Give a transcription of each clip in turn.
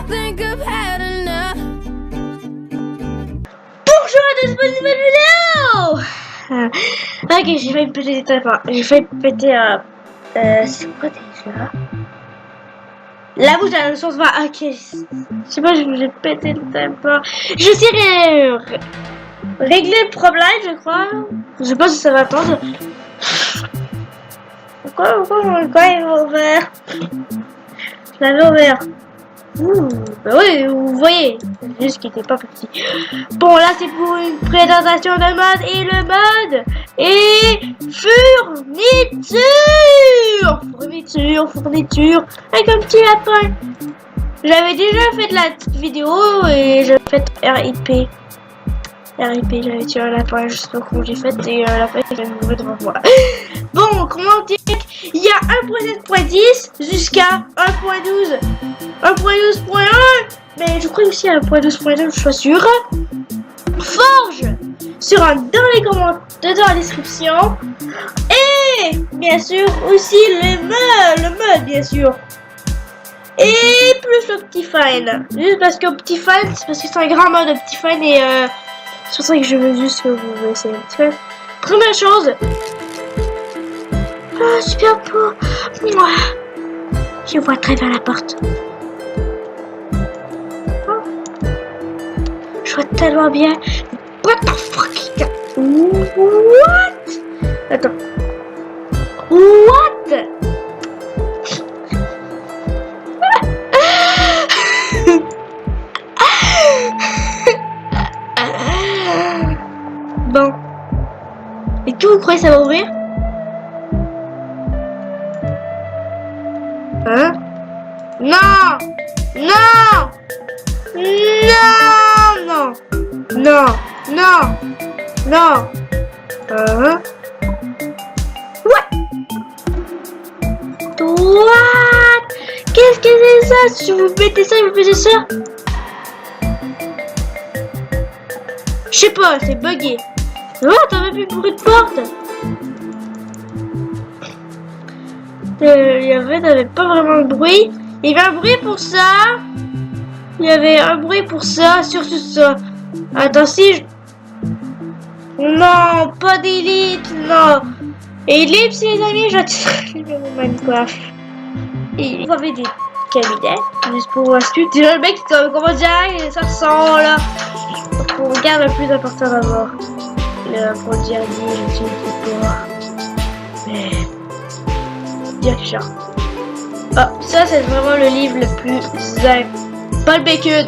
think I've had enough. Bonjour à tous, pour une nouvelle vidéo. Ok, j'ai failli péter des tympans. J'ai failli péter un... c'est quoi déjà? La bouche à la source va... Ok. Je sais pas, j'ai pété le tympan. Je sais régler le problème, je crois. Je sais pas si ça va attendre. Pourquoi ils vont ouvert? Je l'avais ouvert. Bah oui, vous voyez, juste qu'il était pas petit. Bon, là c'est pour une présentation de mode et le mode est fourniture, avec un petit lapin. J'avais déjà fait de la petite vidéo et j'avais fait RIP, j'avais tué un lapin, je sais pas comment j'ai fait et un lapin qui vient de mourir devant moi. Bon, comment dire, il y a 1.7.10 jusqu'à 1.12. 1.12.1, mais je crois aussi à 1.12.2, je suis pas sûre. Forge sera dans les commentaires, dans la description. Et bien sûr aussi le mode bien sûr. Et plus l'Optifine. Juste parce que Optifine, c'est parce que c'est un grand mode Optifine et c'est pour ça que je veux juste que vous essayez Optifine. Première chose. Ah, super beau. Je vois très bien la porte. Je vois tellement bien. What the fuck? What? Attends. What? Bon. Et tout, vous croyez que ça va ouvrir? Hein? Non! Non! Non! Non! Non! Non! What? What? Qu'est-ce que c'est ça? Si vous mettez ça, vous mettez ça? Je sais pas, c'est bugué. Oh, t'as même plus bruit de porte. Il y avait pas vraiment de bruit. Il y avait un bruit pour ça. Il y avait un bruit pour ça, surtout ça. Attends, si je... Non, pas d'Ellipse, non. Ellipse, les amis, j'attire mon Minecraft. Et vous avez des cabinets, juste pour voir ce que... Déjà, le mec, comment dire, ça sent, là. On regarde le plus important d'abord. Pour le dire, je suis pas. Mais... Dire que ah, ça, c'est vraiment le livre le plus simple. Pas le bacon.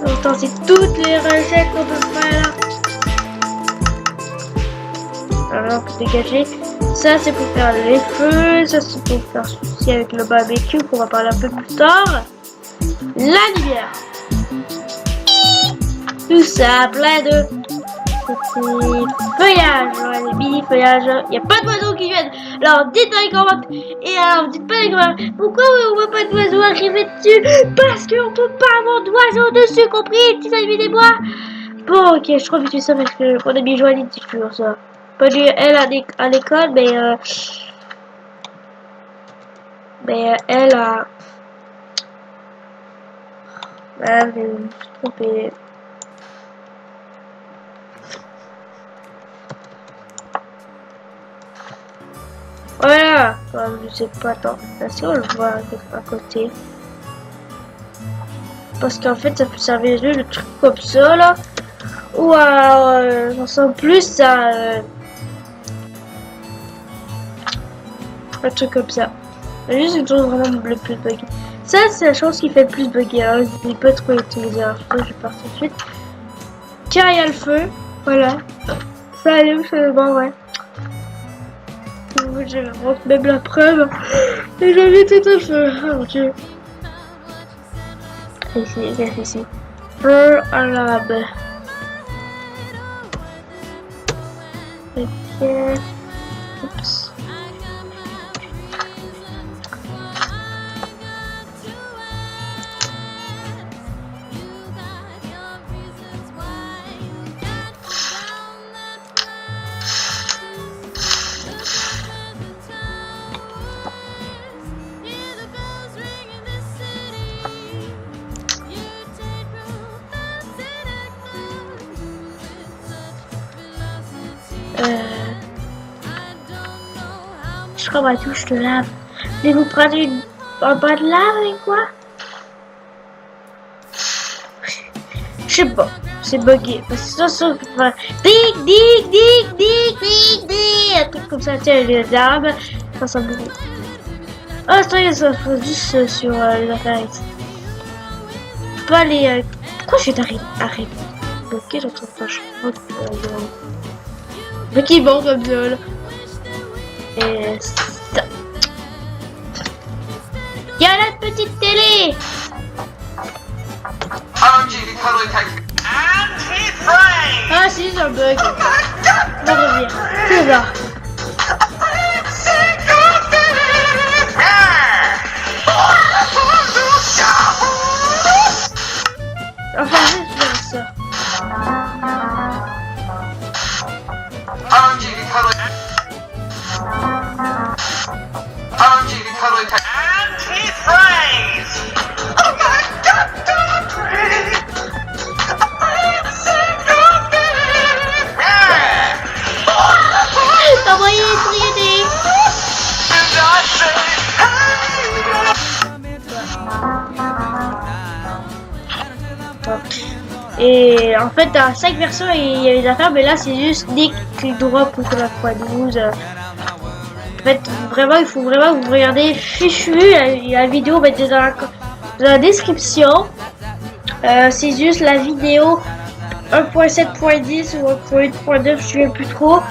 Pourtant, c'est toutes les recettes qu'on peut faire là. Alors, pour dégager. Ça, c'est pour faire les feux. Ça, c'est pour faire ceci avec le barbecue qu'on va parler un peu plus tard. La lumière. Tout ça, plein de petits feuillages. Ouais, des mini feuillages. Il n'y a pas d'oiseaux qui viennent. Alors, dites dans les commentaires. Et alors, dites pas les commentaires. Pourquoi on voit pas d'oiseaux arriver dessus? Parce qu'on peut pas avoir d'oiseaux dessus, compris, petits amis des bois. Bon, ok, je crois que je fais ça parce que mon ami Joanie dit toujours ça. Pas lui, elle à l'école, mais elle a... je me suis trompée. Voilà, je sais pas, attends, est-ce qu'on le voit à côté? Parce qu'en fait, ça peut servir juste le truc comme ça, là. Ou alors, j'en sens plus à... un truc comme ça. C'est juste une chose vraiment le plus buggy. Ça, c'est la chose qui fait le plus buggy. Alors, je n'ai pas trop utilisé. Alors, je vais partir tout de suite. Car il y a le feu. Voilà. Ça allume, c'est bon, ouais. Je montre même la preuve. Et j'ai mis tout un feu. Oh mon dieu. Ici, regarde ici. Feu arabe. Ok. Oups. comme à tout, je te lave. Mais vous prenez un bas de lave et quoi? Je sais pas, c'est bugué. Parce que ça fait un truc comme ça, tiens, les arbres, ça beaucoup. Ah, ça faut juste sur les affaires ici. Pas les. Pourquoi je vais t'arrêter? Bloqué, je trouve pas. Mais qui est bon comme ça, là. Et ça. Y'a la petite télé! Ah, c'est juste un bug. On va revenir. C'est là. Enfin, je vais faire ça. T'as envoyé les triétés. Et en fait, dans 5 versions, il y a des affaires, mais là, c'est juste des clics droit pour la x12. En fait, vraiment, il faut vraiment que vous regardez fichu la vidéo, mettez dans la description. C'est juste la vidéo 1.7.10 ou 1.8.9, je ne sais plus trop.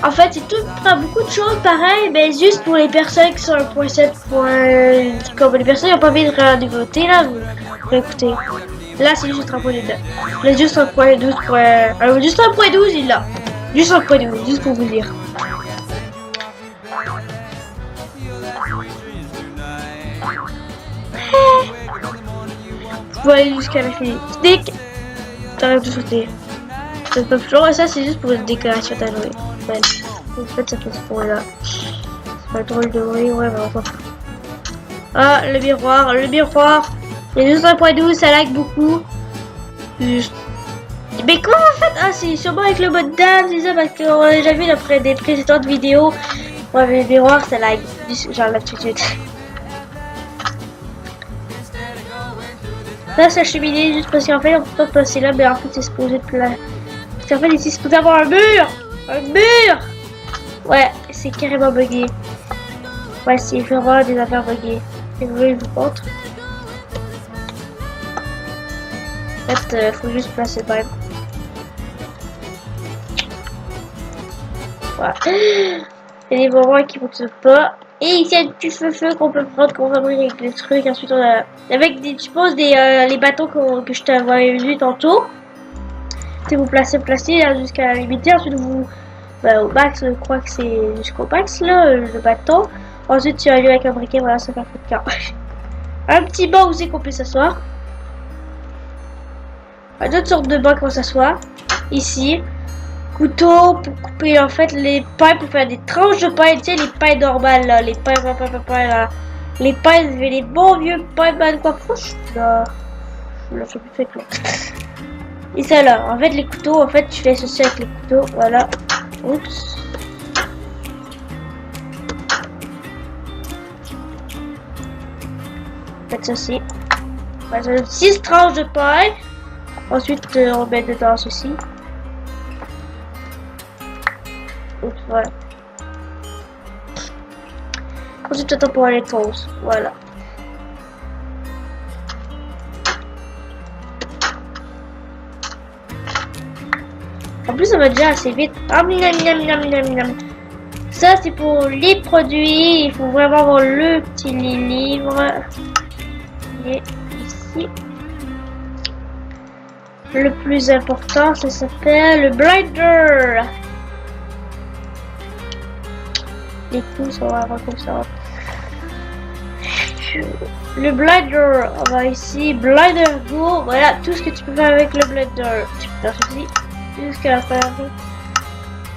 En fait, c'est tout, pas beaucoup de choses pareil, mais juste pour les personnes qui sont 1.7. Comme les personnes qui n'ont pas envie de regarder voter, là, vous écoutez. Là, c'est juste 1.2. Là, juste 1.12. Juste 1.12, il l'a. Juste 1.12, juste pour vous dire. Vous pouvez aller jusqu'à la fin. Stick. T'arrêtes de sauter. C'est pas plus long. Et ça, c'est juste pour une décoration d'Halloween. Ouais. En fait, ça fait ce point-là. C'est pas drôle de bruit. Ouais, mais enfin. Ah, le miroir. Le miroir. Il y a juste 1.12, ça lag beaucoup. Juste. Mais comment en fait? Ah, c'est sûrement avec le mode dame, c'est ça, parce qu'on a déjà vu après des précédentes vidéos. Ouais, mais le miroir, ça lag. J'enlève tout de suite. Là, c'est la cheminée, juste parce qu'en fait, on peut pas passer là, mais en fait, c'est supposé être là. Parce qu'en fait, ici, c'est supposé avoir un mur! Un mur! Ouais, c'est carrément bugué. Ouais, c'est vraiment des affaires buggées. Et vous voulez, je vous montre. En fait, faut juste placer le même. Voilà. Il y a des moments qui ne fonctionnent pas. Et ici, il y a un petit feu qu'on peut prendre, qu'on fabrique avec des trucs. Ensuite, on a avec des, je suppose, les bâtons que je t'avais vu tantôt. Si vous placez jusqu'à la limite. Ensuite, vous, au max, je crois que c'est jusqu'au max, là, le bâton. Ensuite, tu vas aller avec un briquet, voilà, ça fait un camp. Un petit banc aussi qu'on peut s'asseoir. D'autres sortes de bancs qu'on s'asseoir. Ici. Couteau pour couper en fait les pains, pour faire des tranches de pain, tu sais, les pains normales là, les pains là. Les pains, les bons vieux pains de quoi fouche là. Je l'ai plus fait là. Et ça là, en fait les couteaux, en fait tu fais ceci avec les couteaux, voilà. Oups. Faites ceci. Voilà, 6 tranches de pain. Ensuite on met dedans ceci. Voilà. Ensuite, j'attends pour aller toast. Voilà. En plus, ça va déjà assez vite. Ça, c'est pour les produits. Il faut vraiment avoir le petit livre. Et ici. Le plus important, ça s'appelle le blinder. Les pouces, on va avoir comme ça. Le blinder, on va ici, blinder go, voilà tout ce que tu peux faire avec le blinder. Tu peux faire ceci, jusqu'à la fin.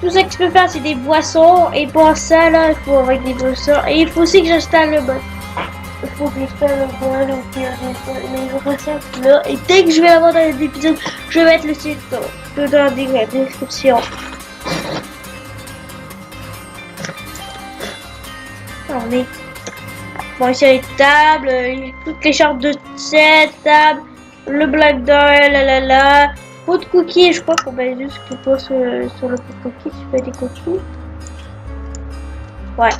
Tout ce que tu peux faire, c'est des boissons, et pour ça, là, il faut avec des boissons, et il faut aussi que j'installe le mode. Il faut que j'installe le mode, là, et dès que je vais avoir dans les épisodes, je vais mettre le site dans la description. On est... Bon, ici, il y a les tables, toutes les chartes de cette table, le black doll, la. Pot de cookies, je crois qu'on va juste cliquer sur le pot de cookies, tu fais des cookies. Ouais.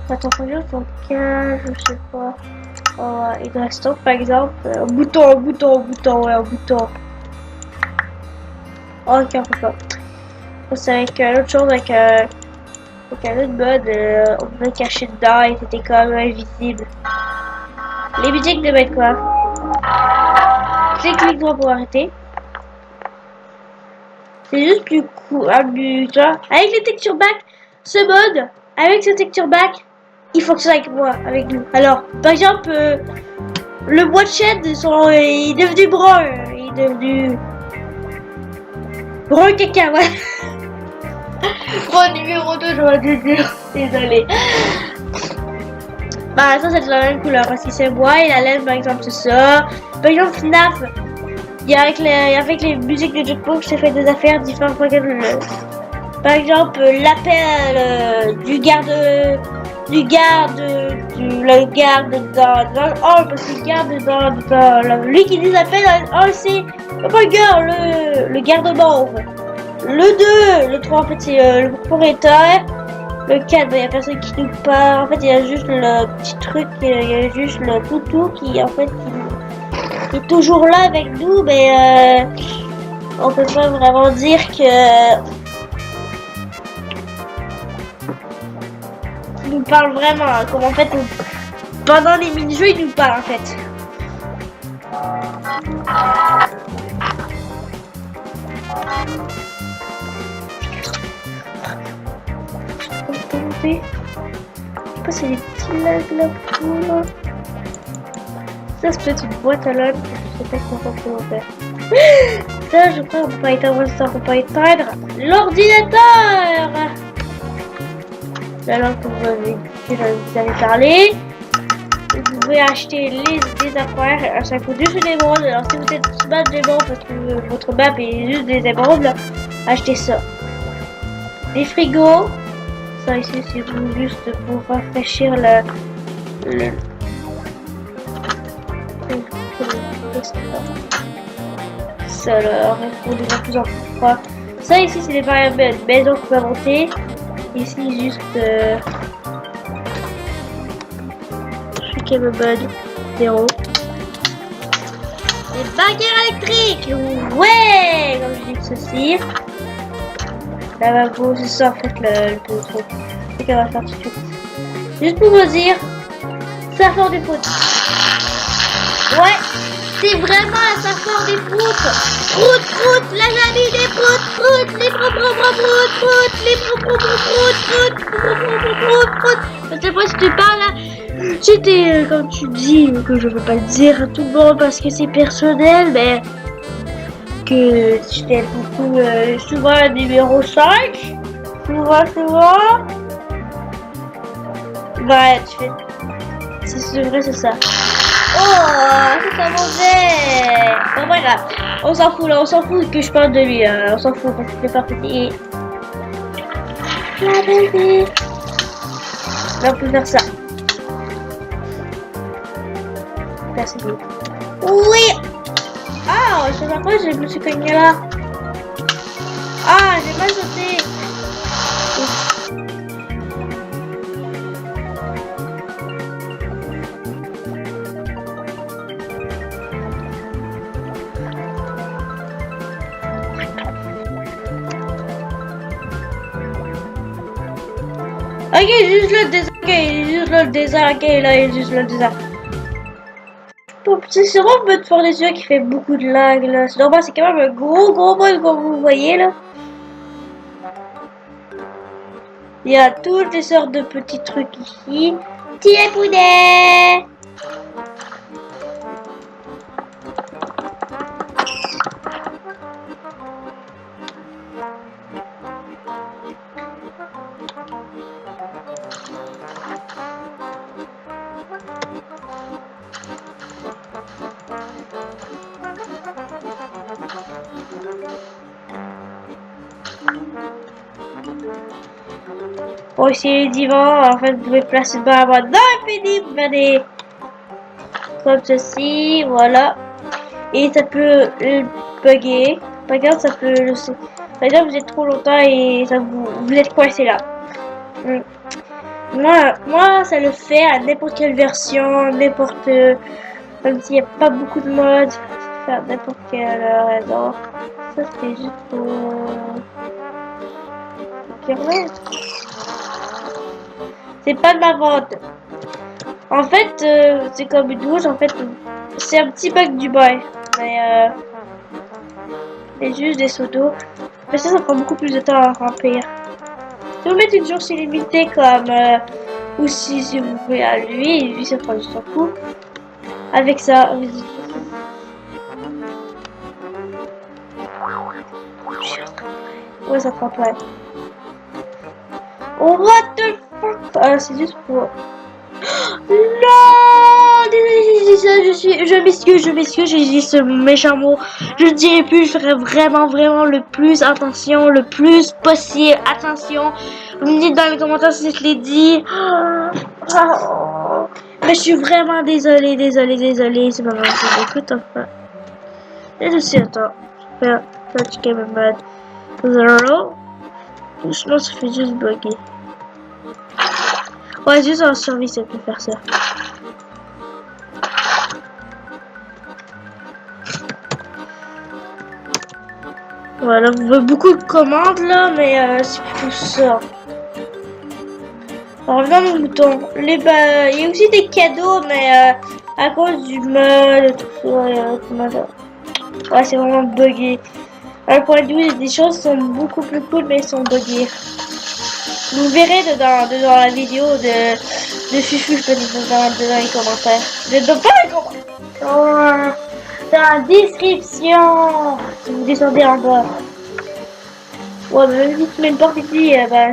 Attends, faut dire ton cage, je sais pas. Oh, il reste par exemple, un bouton, ouais, un bouton. Oh, ok, on peut pas. C'est avec l'autre chose, avec un autre mode, on pouvait cacher dedans et c'était quand même invisible. Les musiques de mettre quoi? Clique droit pour arrêter. C'est juste plus cool, tu vois. Avec les texture back, ce mode, avec ce texture back, il fonctionne avec moi, avec nous. Alors, par exemple, le bois de shed est devenu brun, il est devenu brun caca, ouais. Point numéro 2, j'aurais dû dire, désolé. Bah ça c'est de la même couleur parce que c'est bois et la laine par exemple c'est ça. Par exemple FNAF, il y a avec les musiques de Jukebox, j'ai fait des affaires différentes. Par exemple l'appel du garde le garde dans le hall parce qu'il garde dans lui qui nous appelle dans le hall c'est le garde mauve. Le 2, le 3 en fait c'est le propriétaire. Le 4, il n'y a personne qui nous parle. En fait, il y a juste le petit truc, il y a juste le toutou qui, en fait, qui est toujours là avec nous, mais on peut pas vraiment dire que il nous parle vraiment. Comme en fait, pendant les mini-jeux, il nous parle en fait. Je sais pas si c'est des petits lags là pour... Ça c'est peut-être une boîte à lags, je sais pas comment on peut faire. Ça je crois qu'on peut pas éteindre ça, on peut pas éteindre l'ordinateur. La langue que vous avez parlé. Vous pouvez acheter des affaires, ça coûte juste une émeraude. Alors si vous êtes sous map d'émeraude parce que votre map est juste des émeraudes, achetez ça. Des frigos. Ça ici c'est juste pour rafraîchir ça là, pour de plus en plus froid. Ça ici c'est des variables maison qu'on peut monter. Ici juste le mode 0. Des baguettes électriques, ouais, comme je dis ceci. Lavabo, c'est ça en fait le truc. C'est qu'on va faire tout de suite. Juste pour vous dire, ça sort des proutes. Ouais, c'est vraiment un sort des proutes. Proutes, la jamie des proutes, les proutes. Je sais pas si tu parles là. C'était comme tu dis que je veux pas le dire à tout le monde parce que c'est personnel, mais que j'étais beaucoup souvent numéro 5. Souvent. Ouais, tu fais. C'est vrai, c'est ça. Oh, c'est ça mauvais. Bon, voilà. On s'en fout là, on s'en fout que je parle de lui. On s'en fout parce qu'il est pas petit. La bébé. Là, on peut faire ça. Merci beaucoup. Oui. Ah, je sais pas pourquoi je me suis cogné là. Ah, j'ai mal sauté. Ok, juste le désert. Ok, juste le désert. Ok, là, il y a juste le désert. C'est sûrement un mode fort des yeux qui fait beaucoup de lag là. C'est normal, c'est quand même un gros mode comme vous voyez là. Il y a toutes les sortes de petits trucs ici. Petit poulet. aussi les divans. En fait, vous pouvez placer dans la boîte d'infini. Vous faites des comme ceci, voilà. Et ça peut bugger. Par exemple, ça peut. Par exemple, vous êtes trop longtemps et ça vous êtes coincé là. Moi, ça le fait à n'importe quelle version, n'importe. Même s'il n'y a pas beaucoup de modes, faire n'importe quelle raison. Ça, c'est juste pour. C'est pas de ma vente. En fait, c'est comme une douche. En fait, c'est un petit bug du bail. Mais c'est juste des seaux d'eau. Mais ça prend beaucoup plus de temps à remplir. Si vous mettez une source illimitée comme ou si vous voulez à lui ça prend du temps fou. Avec ça, ouais, ça prend pas. Oh, what the fuck? Ah, c'est juste pour. Non, désolé, je m'excuse, j'ai dit ce méchant mot. Je ne dirai plus, je ferai vraiment le plus attention, le plus possible. Attention, vous me dites dans les commentaires si je l'ai dit. Mais je suis vraiment désolée, c'est pas mal, c'est écoute enfin. Et aussi, attends, je vais faire Touch Game Mode 0. Franchement, ça fait juste bugger. Ouais, juste en survie, ça peut faire ça. Voilà, vous voyez beaucoup de commandes là, mais c'est pour ça. Alors, revenons au mouton. Il y a aussi des cadeaux, mais à cause du mode, tout ça, ouais, c'est vraiment buggé. À 1.12, il y a des choses qui sont beaucoup plus cool, mais ils sont buggées. Vous verrez dedans la vidéo de Fufu, je peux dire dans les commentaires. Pas les commentaires. Dans la description. Si vous descendez en bas. Ouais, mais même si tu mets une porte ici, bah,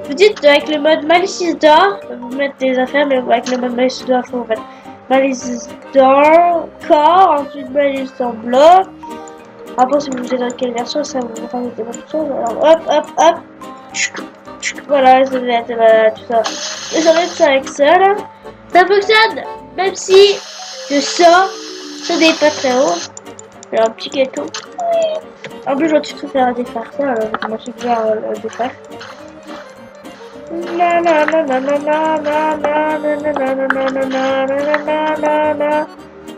vous dites avec le mode Malice d'or, vous mettez des affaires, mais avec le mode Malice d'or, il faut mettre Malice d'or, corps, ensuite Malice en bloc. Après, si vous êtes dans quelle version, ça vous rajoutez beaucoup de choses. Alors, hop. Voilà, ça va être tout ça. Et ça va être ça avec ça là. Ça fonctionne, même si le ça n'est pas très haut. Alors, un petit gâteau. En plus, je vais tout faire à défaire ça. Alors, moi, je vais faire le défaire.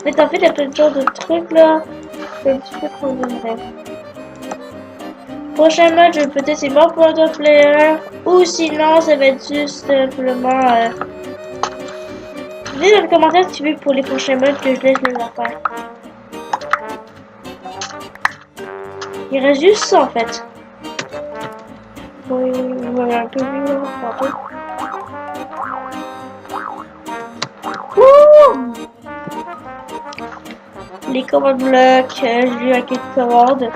Mais en fait, il y a plein de genres de trucs là. C'est un petit peu trop de prochain match, peut-être c'est mort pour le player. Ou sinon, ça va être juste simplement. Dis dans les commentaires si tu veux pour les prochains matchs que je laisse les affaires. Il reste juste ça en fait. Oui, voilà, un peu mieux. Les commandes blocs, j'ai eu à quelques commandes.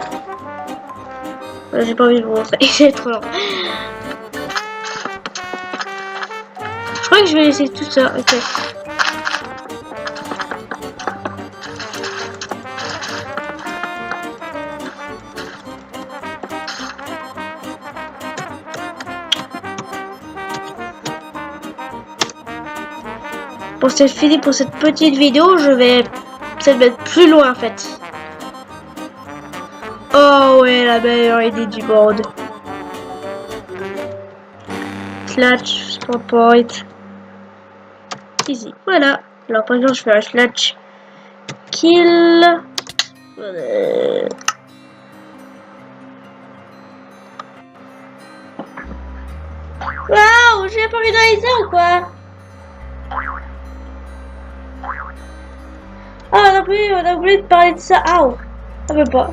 J'ai pas envie de vous montrer, c'est trop long. Je crois que je vais laisser tout ça, ok. Pour cette fini pour cette petite vidéo, je vais peut-être mettre plus loin en fait. Oh ouais, la meilleure idée du monde. Slash, spawn point. Easy. Voilà. Alors par exemple, je fais un slash kill. Waouh, j'ai pas envie de réaliser ou quoi? Ah, on a oublié de parler de ça. Ah, ça veut pas.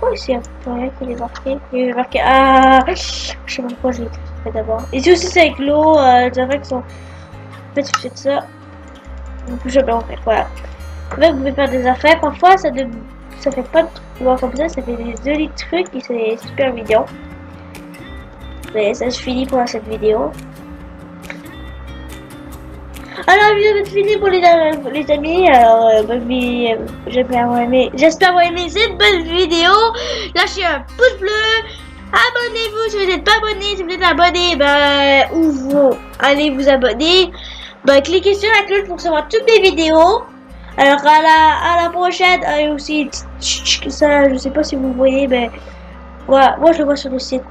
Oh, ici, il y a rien qui est marqué. Il est marqué. Ah, je sais pas pourquoi je l'ai fait d'abord. Ici aussi, c'est avec l'eau. Les affaires qui sont. En fait, je fais ça. Je vais en faire. Voilà. En fait, vous pouvez faire des affaires. Parfois, ça fait pas de trucs comme ça. Ça fait des jolis trucs qui sont super mignons. Mais ça se finit pour cette vidéo. Alors, la vidéo est finie pour les amis. Alors, j'espère avoir aimé cette belle vidéo. Lâchez un pouce bleu, Abonnez-vous si vous n'êtes pas abonné. Si vous êtes abonné, ben, ou vous allez vous abonner. Ben, cliquez sur la cloche pour recevoir toutes mes vidéos. Alors à la prochaine. Et aussi, ça, je sais pas si vous voyez, mais ouais, moi je le vois sur le site.